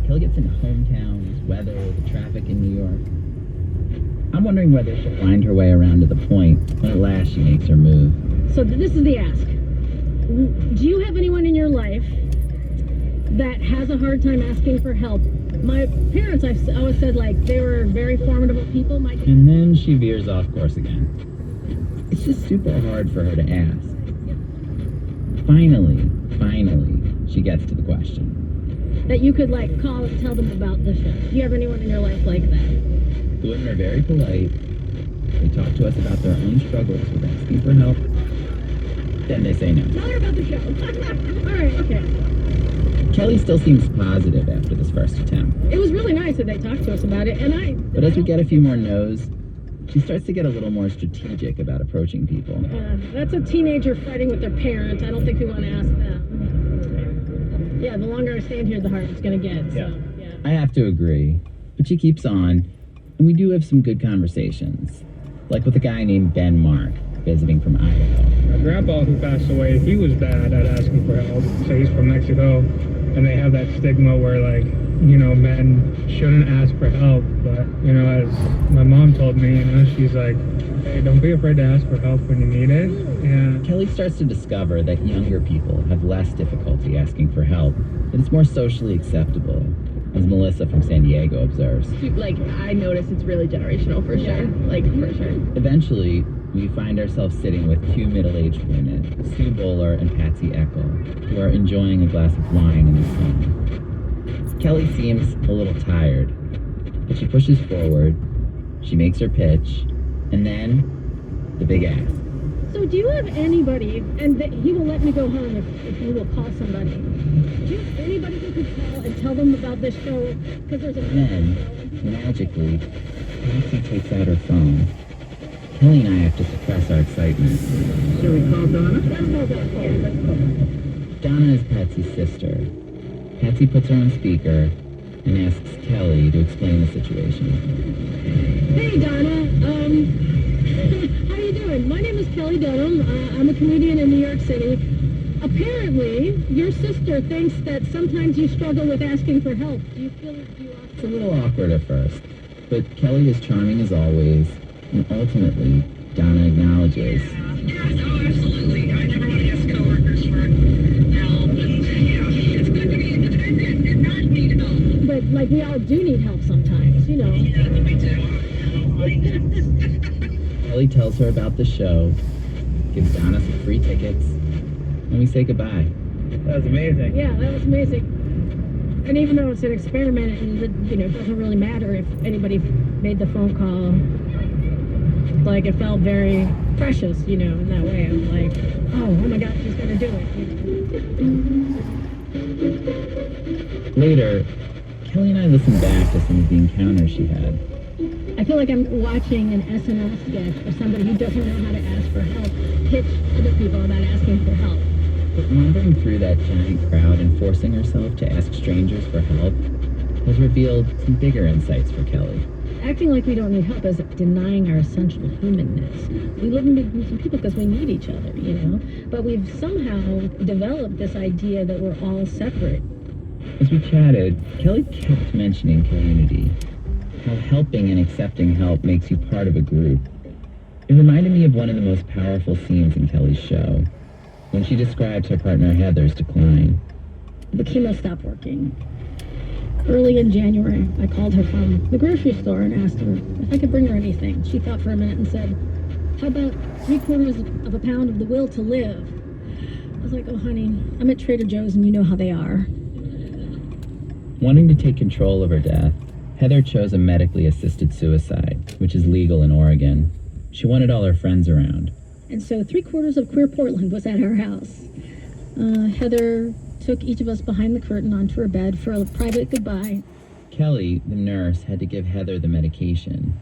Kelly gets in hometowns, weather, the traffic in New York. I'm wondering whether she'll find her way around to the point when at last she makes her move. So this is the ask. Do you have anyone in your life that has a hard time asking for help? My parents, I've always said, like, they were very formidable people. And then she veers off course again. It's just super hard for her to ask. Finally, she gets to the question. That you could, like, call and tell them about the show. Do you have anyone in your life like that? The women are very polite. They talk to us about their own struggles with asking for help. Then they say no. Tell her about the show. All right, okay. Kelly still seems positive after this first attempt. It was really nice that they talked to us about it, But as we get a few more no's, she starts to get a little more strategic about approaching people. That's a teenager fighting with their parents. I don't think we want to ask them. Yeah, the longer I stand here, the harder it's going to get. So, yeah. I have to agree. But she keeps on, and we do have some good conversations. Like with a guy named Ben Mark, visiting from Idaho. My grandpa who passed away, he was bad at asking for help. So he's from Mexico, and they have that stigma where, like, you know, men shouldn't ask for help. But, you know, as my mom told me, you know, she's like, hey, don't be afraid to ask for help when you need it. Yeah. Kelly starts to discover that younger people have less difficulty asking for help, that it's more socially acceptable, as Melissa from San Diego observes. Like, I notice it's really generational for sure. Like, for sure. Eventually, we find ourselves sitting with two middle-aged women, Sue Bowler and Patsy Eckel, who are enjoying a glass of wine in the sun. Kelly seems a little tired, but she pushes forward, she makes her pitch, and then the big ask. So do you have anybody, and he will let me go home if you will call somebody. Do you have anybody who could call and tell them about this show? Because there's a... Then, magically, Patsy takes out her phone. Kelly and I have to suppress our excitement. Should we call Donna? Let's call Donna. Donna is Patsy's sister. Patsy puts her on speaker and asks Kelly to explain the situation. Hey, Donna. How you doing? My name is Kelly Dunham. I'm a comedian in New York City. Apparently, your sister thinks that sometimes you struggle with asking for help. Do you feel It's a little awkward at first, but Kelly is charming as always, and ultimately, Donna acknowledges. Yes, oh, absolutely. I never want to ask coworkers for help, and it's good to be independent and not need help. But, like, we all do need help sometimes, you know. Yeah, we do. Kelly tells her about the show, gives Donna some free tickets, and we say goodbye. That was amazing. Yeah, that was amazing. And even though it's an experiment, and it doesn't really matter if anybody made the phone call, like, it felt very precious, in that way. I'm like, oh my God, she's gonna do it. Later, Kelly and I listen back to some of the encounters she had. I feel like I'm watching an SNL sketch of somebody who doesn't know how to ask for help, pitch other people about asking for help. But wandering through that giant crowd and forcing herself to ask strangers for help has revealed some bigger insights for Kelly. Acting like we don't need help is denying our essential humanness. We live with some people because we need each other, But we've somehow developed this idea that we're all separate. As we chatted, Kelly kept mentioning community. How helping and accepting help makes you part of a group. It reminded me of one of the most powerful scenes in Kelly's show, when she describes her partner Heather's decline. The chemo stopped working. Early in January, I called her from the grocery store and asked her if I could bring her anything. She thought for a minute and said, how about 3/4 of a pound of the will to live? I was like, oh honey, I'm at Trader Joe's and you know how they are. Wanting to take control of her death, Heather chose a medically assisted suicide, which is legal in Oregon. She wanted all her friends around. And so 3/4 of Queer Portland was at our house. Heather took each of us behind the curtain onto her bed for a private goodbye. Kelly, the nurse, had to give Heather the medication.